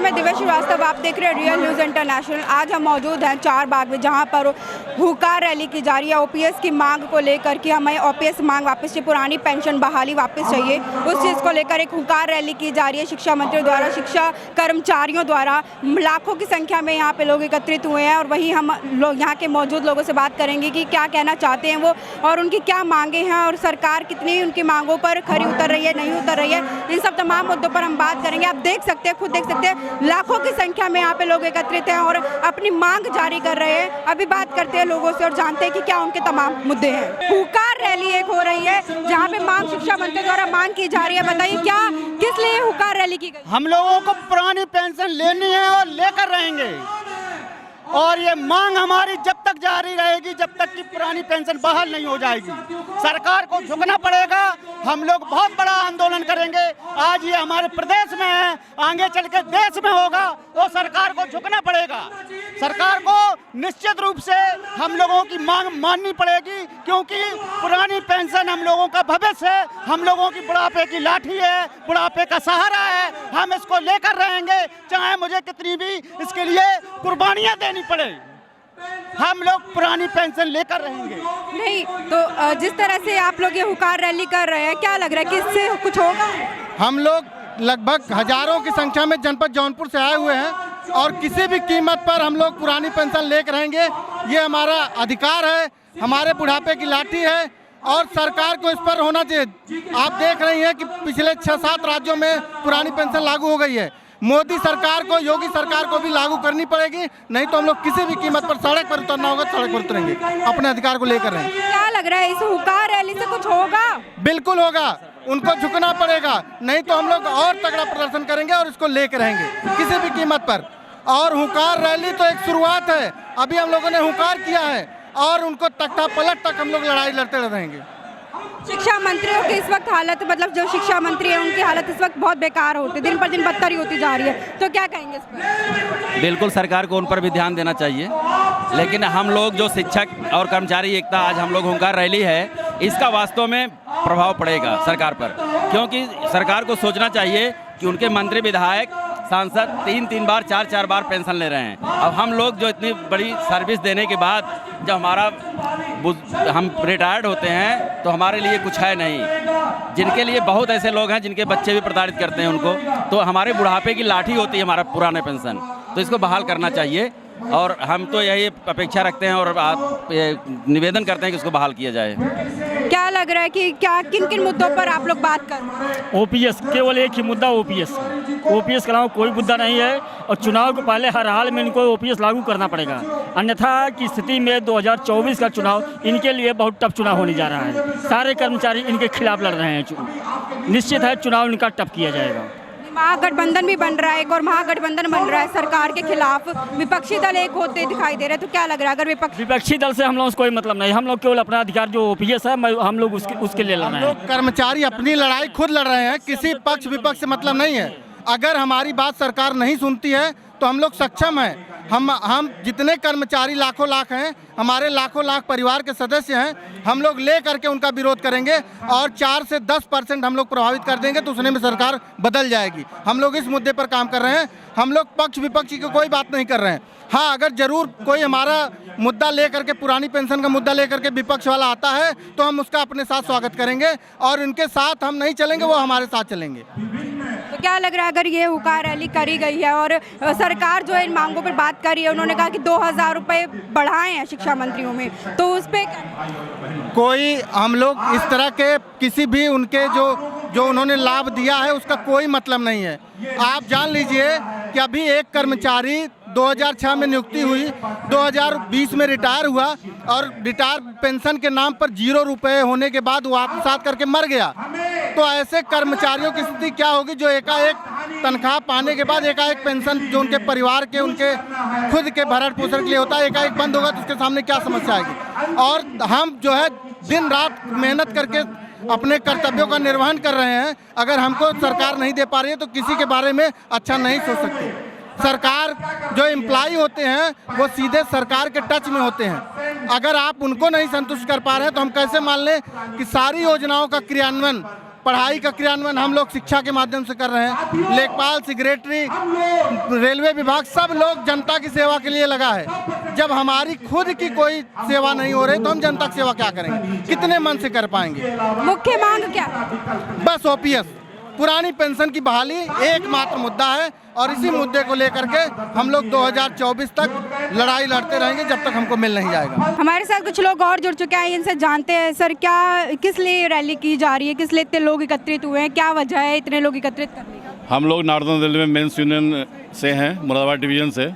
नमस्कार, मैं दिव्या श्रीवास्तव, आप देख रहे हैं रियल न्यूज़ इंटरनेशनल। आज हम मौजूद हैं चार बाग में, जहां पर हुकार रैली की जा रही है ओपीएस की मांग को लेकर कि हमें ओपीएस मांग वापस चाहिए, पुरानी पेंशन बहाली वापस चाहिए। उस चीज़ को लेकर एक हुकार रैली की जा रही है शिक्षा मंत्री द्वारा, शिक्षा कर्मचारियों द्वारा। लाखों की संख्या में यहाँ पे लोग एकत्रित हुए हैं और वहीं हम लोग यहाँ के मौजूद लोगों से बात करेंगे कि क्या कहना चाहते हैं वो और उनकी क्या मांगे हैं और सरकार कितनी उनकी मांगों पर खरी उतर रही है, नहीं उतर रही है। इन सब तमाम मुद्दों पर हम बात करेंगे। आप देख सकते हैं, खुद देख सकते हैं, लाखों की संख्या में यहाँ पे लोग एकत्रित हैं और अपनी मांग जारी कर रहे हैं। अभी बात करते हैं लोगों से और जानते हैं कि क्या उनके तमाम मुद्दे हैं। हुकार रैली एक हो रही है जहाँ पे मांग शिक्षा मंत्री द्वारा मांग की जा रही है। बताइए क्या, किस लिए हुकार रैली की गई? हम लोगों को पुरानी पेंशन लेनी है और लेकर रहेंगे और ये मांग हमारी जब तक जारी रहेगी, जब तक कि पुरानी पेंशन बहाल नहीं हो जाएगी। सरकार को झुकना पड़ेगा। हम लोग बहुत बड़ा आंदोलन करेंगे। आज ये हमारे प्रदेश में है, आगे चल के देश में होगा, तो सरकार को झुकना पड़ेगा। सरकार को निश्चित रूप से हम लोगों की मांग माननी पड़ेगी, क्योंकि पुरानी पेंशन हम लोगों का भविष्य है, हम लोगों की बुढ़ापे की लाठी है, बुढ़ापे का सहारा है। हम इसको लेकर रहेंगे, चाहे मुझे कितनी भी इसके लिए कुर्बानियां देनी पड़े, हम लोग पुरानी पेंशन लेकर रहेंगे। नहीं तो जिस तरह से आप लोग ये हुकार रैली कर रहे हैं, क्या लग रहा है कि इससे कुछ होगा? हम लोग लगभग हजारों की संख्या में जनपद जौनपुर से आए हुए हैं और किसी भी कीमत पर हम लोग पुरानी पेंशन लेकर रहेंगे। ये हमारा अधिकार है, हमारे बुढ़ापे की लाठी है और सरकार को इस पर होना चाहिए। आप देख रही हैं कि पिछले 6-7 राज्यों में पुरानी पेंशन लागू हो गई है। मोदी सरकार को, योगी सरकार को भी लागू करनी पड़ेगी, नहीं तो हम लोग किसी भी कीमत पर सड़क पर उतरना होगा, सड़क पर उतरेंगे, अपने अधिकार को लेकर रहेंगे। क्या लग रहा है इस हुकार रैली से कुछ होगा? बिल्कुल होगा, उनको झुकना पड़ेगा, नहीं तो हम लोग और तगड़ा प्रदर्शन करेंगे और इसको लेकर रहेंगे किसी भी कीमत पर। और हुकार रैली तो एक शुरुआत है, अभी हम लोगों ने हुकार किया है और उनको तख्ता पलट तक हम लोग लड़ाई लड़ते रहेंगे। शिक्षा मंत्रियों की इस वक्त हालत, मतलब जो शिक्षा मंत्री है उनकी हालत इस वक्त बहुत बेकार होती, दिन पर दिन बदतर ही होती जा रही है, तो क्या कहेंगे इस पर? बिल्कुल सरकार को उन पर भी ध्यान देना चाहिए, लेकिन हम लोग जो शिक्षक और कर्मचारी एकता आज हम लोग हुंकार रैली है, इसका वास्तव में प्रभाव पड़ेगा सरकार पर, क्योंकि सरकार को सोचना चाहिए कि उनके मंत्री विधायक सांसद 3-3 बार 4-4 बार पेंशन ले रहे हैं। अब हम लोग जो इतनी बड़ी सर्विस देने के बाद जब हम रिटायर्ड होते हैं तो हमारे लिए कुछ है नहीं। जिनके लिए बहुत ऐसे लोग हैं जिनके बच्चे भी प्रताड़ित करते हैं उनको, तो हमारे बुढ़ापे की लाठी होती है हमारा पुराने पेंशन, तो इसको बहाल करना चाहिए और हम तो यही अपेक्षा रखते हैं और आप निवेदन करते हैं कि इसको बहाल किया जाए। क्या लग रहा है कि क्या किन किन मुद्दों पर आप लोग बात कर रहे हैं? ओपीएस, केवल एक ही मुद्दा ओपीएस के अलावा कोई मुद्दा नहीं है और चुनाव के पहले हर हाल में इनको ओपीएस लागू करना पड़ेगा, अन्यथा की स्थिति में 2024 का चुनाव इनके लिए बहुत टफ चुनाव होने जा रहा है। सारे कर्मचारी इनके खिलाफ लड़ रहे हैं, निश्चित है चुनाव इनका टफ किया जाएगा। महागठबंधन भी बन रहा है, एक और महागठबंधन बन रहा है सरकार के खिलाफ, विपक्षी दल एक होते दिखाई दे रहे हैं, तो क्या लग रहा है अगर विपक्षी दल से हम लोग कोई मतलब नहीं, हम लोग केवल अपना अधिकार जो ओपीएस है हम लोग उसके लिए लड़ रहे हैं। कर्मचारी अपनी लड़ाई खुद लड़ रहे हैं, किसी पक्ष विपक्ष से मतलब नहीं है। अगर हमारी बात सरकार नहीं सुनती है तो हम लोग सक्षम हैं, हम जितने कर्मचारी लाखों लाख हैं, हमारे लाखों लाख परिवार के सदस्य हैं, हम लोग ले करके उनका विरोध करेंगे और 4 से 10% हम लोग प्रभावित कर देंगे तो उसने में सरकार बदल जाएगी। हम लोग इस मुद्दे पर काम कर रहे हैं, हम लोग पक्ष विपक्ष की कोई बात नहीं कर रहे हैं। हाँ, अगर जरूर कोई हमारा मुद्दा लेकर के, पुरानी पेंशन का मुद्दा लेकर के विपक्ष वाला आता है तो हम उसका अपने साथ स्वागत करेंगे और उनके साथ हम नहीं चलेंगे, वो हमारे साथ चलेंगे। तो क्या लग रहा है अगर ये हुकार रैली करी गई है और सरकार जो है इन मांगों पर बात करी है, उन्होंने कहा कि 2000 रुपये बढ़ाए हैं शिक्षा मंत्रियों में, तो उस पर कोई हम लोग इस तरह के किसी भी उनके जो उन्होंने लाभ दिया है उसका कोई मतलब नहीं है। आप जान लीजिए कि अभी एक कर्मचारी 2006 में नियुक्ति हुई, 2020 में रिटायर हुआ और रिटायर पेंशन के नाम पर 0 रुपये होने के बाद वो आत्मसात करके मर गया। तो ऐसे कर्मचारियों की स्थिति क्या होगी जो एकाएक तनख्वाह पाने के बाद एकाएक पेंशन जो उनके परिवार के, उनके खुद के भरण पोषण के लिए होता है, एकाएक बंद होगा तो उसके सामने क्या समस्या आएगी। और हम जो है दिन रात मेहनत करके अपने कर्तव्यों का निर्वहन कर रहे हैं, अगर हमको सरकार नहीं दे पा रही है तो किसी के बारे में अच्छा नहीं सोच सकते। सरकार जो एम्प्लॉय होते हैं वो सीधे सरकार के टच में होते हैं, अगर आप उनको नहीं संतुष्ट कर पा रहे हैं तो हम कैसे मान लें कि सारी योजनाओं का क्रियान्वयन पढ़ाई का क्रियान्वयन हम लोग शिक्षा के माध्यम से कर रहे हैं। लेखपाल, सेक्रेटरी, रेलवे विभाग, सब लोग जनता की सेवा के लिए लगा है। जब हमारी खुद की कोई सेवा नहीं हो रही तो हम जनता की सेवा क्या करेंगे, कितने मन से कर पाएंगे। मुख्य मांग क्या है? बस ओपीएस, पुरानी पेंशन की बहाली एकमात्र मुद्दा है और इसी मुद्दे को लेकर के हम लोग 2024 तक लड़ाई लड़ते रहेंगे जब तक हमको मिल नहीं जाएगा। हमारे साथ कुछ लोग और जुड़ चुके हैं, इनसे जानते हैं। सर, क्या किस लिए रैली की जा रही है, किस लिए इतने लोग एकत्रित हुए हैं, क्या वजह है इतने लोग एकत्रित करने की? हम लोग नॉर्दर्न रेलवे मेंस यूनियन से हैं, मुरादाबाद डिवीज़न से,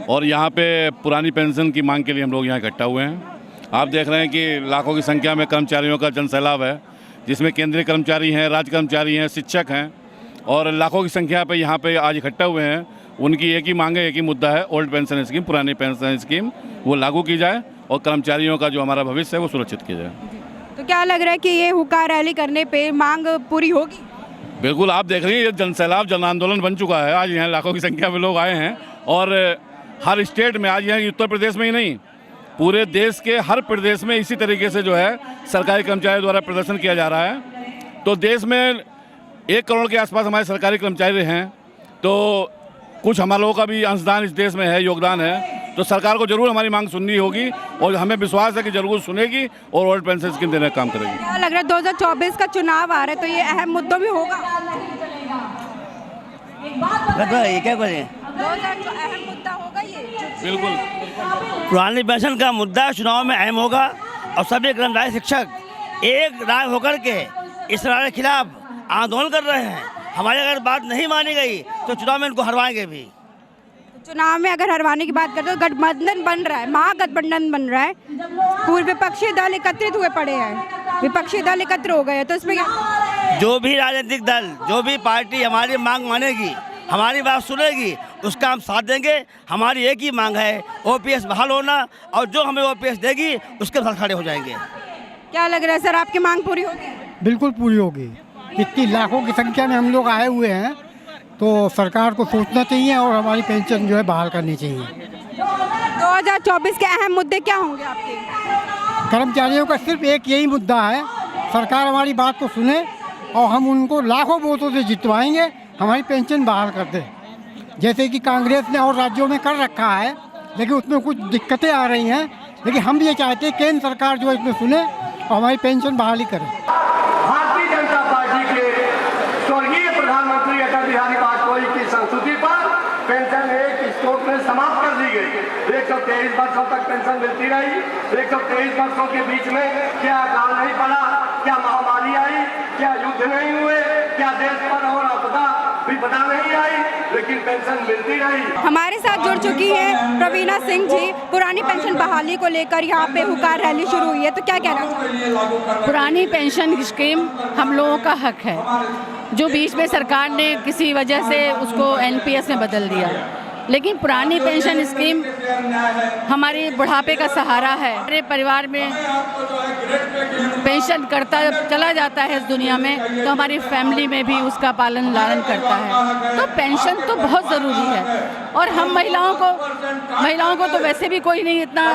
और यहाँ पे पुरानी पेंशन की मांग के लिए हम लोग यहाँ इकट्ठा हुए हैं। आप देख रहे हैं कि लाखों की संख्या में कर्मचारियों का जनसैलाब है, जिसमें केंद्रीय कर्मचारी हैं, राज्य कर्मचारी हैं, शिक्षक हैं, और लाखों की संख्या पे यहाँ पे आज इकट्ठा हुए हैं। उनकी एक ही मांग है, एक ही मुद्दा है, ओल्ड पेंशन स्कीम, पुरानी पेंशन स्कीम वो लागू की जाए और कर्मचारियों का जो हमारा भविष्य है वो सुरक्षित किया जाए। तो क्या लग रहा है कि ये हुक्का रैली करने पे मांग पूरी होगी? बिल्कुल, आप देख रही हैं ये जनसैलाब जन आंदोलन बन चुका है। आज यहाँ लाखों की संख्या में लोग आए हैं और हर स्टेट में, आज यहाँ उत्तर प्रदेश में ही नहीं, पूरे देश के हर प्रदेश में इसी तरीके से जो है सरकारी कर्मचारियों द्वारा प्रदर्शन किया जा रहा है। तो देश में 1 करोड़ के आसपास हमारे सरकारी कर्मचारी हैं, तो कुछ हम लोगों का भी अंशदान इस देश में है, योगदान है। तो सरकार को जरूर हमारी मांग सुननी होगी और हमें विश्वास है कि जरूर सुनेगी और ओल्ड पेंशन स्कीम देने का काम करेगी। क्या लग रहा है 2024 का चुनाव आ रहा है तो ये अहम मुद्दों में होगा? ये क्या करें, 2024 अहम मुद्दा होगा ये? बिल्कुल, पुरानी पेंशन का मुद्दा चुनाव में अहम होगा और सभी कर्मचारी शिक्षक एक राय होकर के इस राय के खिलाफ आंदोलन कर रहे हैं। हमारी अगर बात नहीं मानी गई तो चुनाव में इनको हरवाएंगे भी। चुनाव में अगर हरवाने की बात करते हो, गठबंधन बन रहा है, महागठबंधन बन रहा है, पूर्व विपक्षी दल एकत्रित हुए पड़े हैं, विपक्षी दल एकत्र हो गए हैं, तो इसमें क्या? जो भी राजनीतिक दल, जो भी पार्टी हमारी मांग मानेगी, हमारी बात सुनेगी, उसका हम साथ देंगे। हमारी एक ही मांग है, ओपीएस बहाल होना, और जो हमें ओपीएस देगी उसके साथ खड़े हो जाएंगे। क्या लग रहा है सर, आपकी मांग पूरी होगी? बिल्कुल पूरी होगी। इतनी लाखों की संख्या में हम लोग आए हुए हैं तो सरकार को सोचना चाहिए और हमारी पेंशन जो है बहाल करनी चाहिए। 2024 के अहम मुद्दे क्या होंगे आपके? कर्मचारियों का सिर्फ एक यही मुद्दा है, सरकार हमारी बात को सुने और हम उनको लाखों वोटों से जितवाएंगे, हमारी पेंशन बहाल कर दे। जैसे कि कांग्रेस ने और राज्यों में कर रखा है, लेकिन उसमें कुछ दिक्कतें आ रही हैं, लेकिन हम ये चाहते हैं केंद्र सरकार जो है इसमें सुने और हमारी पेंशन बहाली करे। भारतीय जनता पार्टी के स्वर्गीय प्रधानमंत्री अटल बिहारी वाजपेयी की संस्तुति पर पेंशन एक स्टोक में समाप्त कर दी गई। 123 वर्षों तक पेंशन मिलती रही। 123 वर्षों के बीच में क्या अकाल नहीं पड़ा, क्या महामारी आई, क्या युद्ध नहीं हुए, क्या देश पर और आपदा विपदा नहीं आई, लेकिन पेंशन मिलती रही। हमारे साथ जुड़ चुकी है प्रवीणा सिंह जी। पुरानी पेंशन बहाली को लेकर यहाँ पे हुकार रैली शुरू हुई है, तो क्या कहना चाहिए? पुरानी पेंशन स्कीम हम लोगों का हक है, जो बीच में सरकार ने किसी वजह से उसको एनपीएस में बदल दिया, लेकिन पुरानी पेंशन स्कीम हमारी बुढ़ापे का सहारा है। हमारे परिवार में पेंशन करता चला जाता है इस दुनिया में, तो हमारी फैमिली में भी उसका पालन लालन करता है। तो पेंशन तो बहुत ज़रूरी है और हम महिलाओं को तो वैसे भी कोई नहीं इतना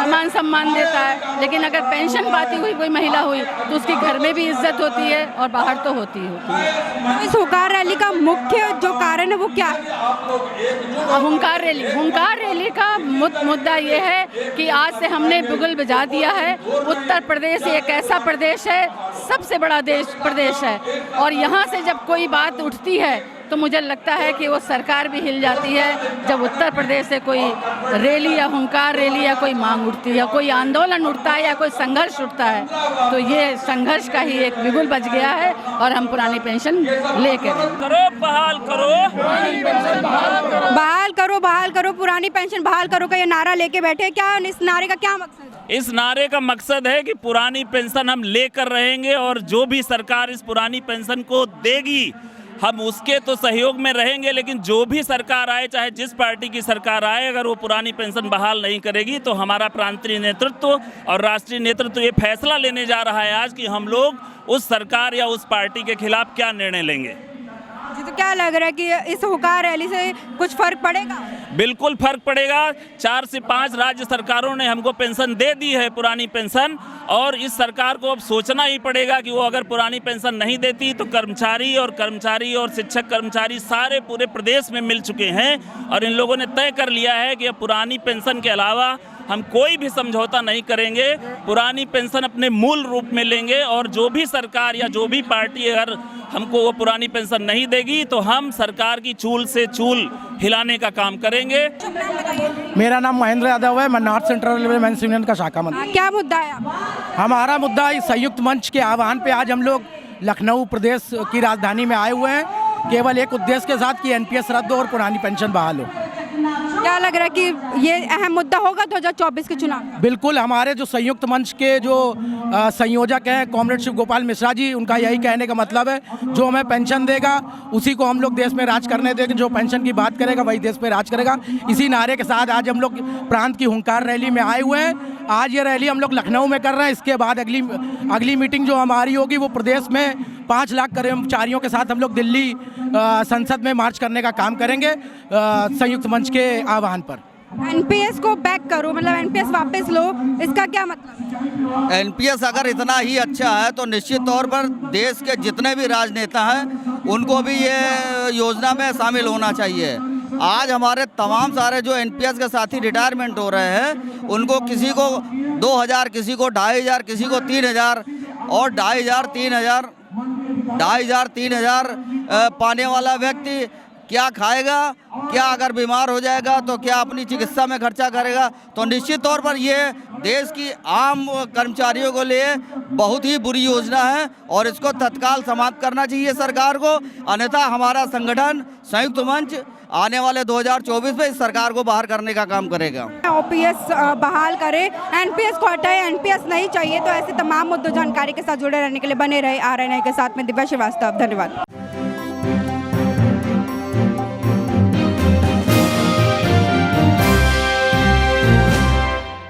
मान सम्मान देता है, लेकिन अगर पेंशन पाती हुई कोई महिला हुई तो उसके घर में भी इज्जत होती है और बाहर तो होती है। तो इस हुकार रैली का मुख्य जो कारण है वो क्या है? हुंकार रैली का मुद्दा ये है कि आज से हमने बुगल बजा दिया है। उत्तर प्रदेश एक ऐसा प्रदेश है, सबसे बड़ा प्रदेश है, और यहाँ से जब कोई बात उठती है तो मुझे लगता है कि वो सरकार भी हिल जाती है। जब उत्तर प्रदेश से कोई रैली या हुंकार रैली या कोई मांग उठती है, कोई आंदोलन उठता है या कोई संघर्ष उठता है, तो ये संघर्ष का ही एक बिगुल बज गया है और हम पुरानी पेंशन लेकर बहाल करो पुरानी पेंशन बहाल करो का ये नारा लेके बैठे। क्या इस नारे का क्या मकसद है? इस नारे का मकसद है कि पुरानी पेंशन हम लेकर रहेंगे और जो भी सरकार इस पुरानी पेंशन को देगी हम उसके तो सहयोग में रहेंगे, लेकिन जो भी सरकार आए, चाहे जिस पार्टी की सरकार आए, अगर वो पुरानी पेंशन बहाल नहीं करेगी तो हमारा प्रांतीय नेतृत्व और राष्ट्रीय नेतृत्व ये फैसला लेने जा रहा है आज कि हम लोग उस सरकार या उस पार्टी के खिलाफ क्या निर्णय लेंगे। जी, तो क्या लग रहा है कि इस हुकार रैली से कुछ फर्क पड़ेगा? बिल्कुल फर्क पड़ेगा। 4 से 5 राज्य सरकारों ने हमको पेंशन दे दी है, पुरानी पेंशन, और इस सरकार को अब सोचना ही पड़ेगा कि वो अगर पुरानी पेंशन नहीं देती तो कर्मचारी और शिक्षक कर्मचारी सारे पूरे प्रदेश में मिल चुके हैं और इन लोगों ने तय कर लिया है कि अब पुरानी पेंशन के अलावा हम कोई भी समझौता नहीं करेंगे, पुरानी पेंशन अपने मूल रूप में लेंगे और जो भी सरकार या जो भी पार्टी अगर हमको वो पुरानी पेंशन नहीं देगी तो हम सरकार की चूल से चूल हिलाने का काम करेंगे। मेरा नाम महेंद्र यादव है, मैं north central railway men's union का शाखा मंत्री। क्या मुद्दा है? हमारा मुद्दा इस संयुक्त मंच के आह्वान पे आज हम लोग लखनऊ प्रदेश की राजधानी में आए हुए हैं, केवल एक उद्देश्य के साथ कि एनपीएस रद्द हो और पुरानी पेंशन बहाल हो। क्या लग रहा है कि ये अहम मुद्दा होगा 2024 के चुनाव? बिल्कुल, हमारे जो संयुक्त मंच के जो संयोजक हैं कॉमरेड शिव गोपाल मिश्रा जी, उनका यही कहने का मतलब है जो हमें पेंशन देगा उसी को हम लोग देश में राज करने देंगे, जो पेंशन की बात करेगा वही देश पे राज करेगा। इसी नारे के साथ आज हम लोग प्रांत की हुंकार रैली में आए हुए हैं। आज ये रैली हम लोग लखनऊ में कर रहे हैं, इसके बाद अगली मीटिंग जो हमारी होगी वो प्रदेश में 5 लाख कर्मचारियों के साथ हम लोग दिल्ली संसद में मार्च करने का काम करेंगे संयुक्त मंच के आह्वान पर। एनपीएस को बैक करो, मतलब एनपीएस वापस लो, इसका क्या मतलब? एनपीएस अगर इतना ही अच्छा है तो निश्चित तौर पर देश के जितने भी राजनेता हैं उनको भी ये योजना में शामिल होना चाहिए। आज हमारे तमाम सारे जो एनपीएस के साथी रिटायरमेंट हो रहे हैं उनको किसी को 2000, किसी को 2500, किसी को 3000 और 2500 3000 पाने वाला व्यक्ति क्या खाएगा, क्या अगर बीमार हो जाएगा तो क्या अपनी चिकित्सा में खर्चा करेगा? तो निश्चित तौर पर ये देश की आम कर्मचारियों को लिए बहुत ही बुरी योजना है और इसको तत्काल समाप्त करना चाहिए सरकार को, अन्यथा हमारा संगठन संयुक्त मंच आने वाले 2024 में इस सरकार को बाहर करने का काम करेगा। ओपीएस बहाल करे, एनपीएस को हटाए, एनपीएस नहीं चाहिए। तो ऐसे तमाम मुद्दों जानकारी के साथ जुड़े रहने के लिए बने रहे RNI के साथ में दिव्या श्रीवास्तव। धन्यवाद।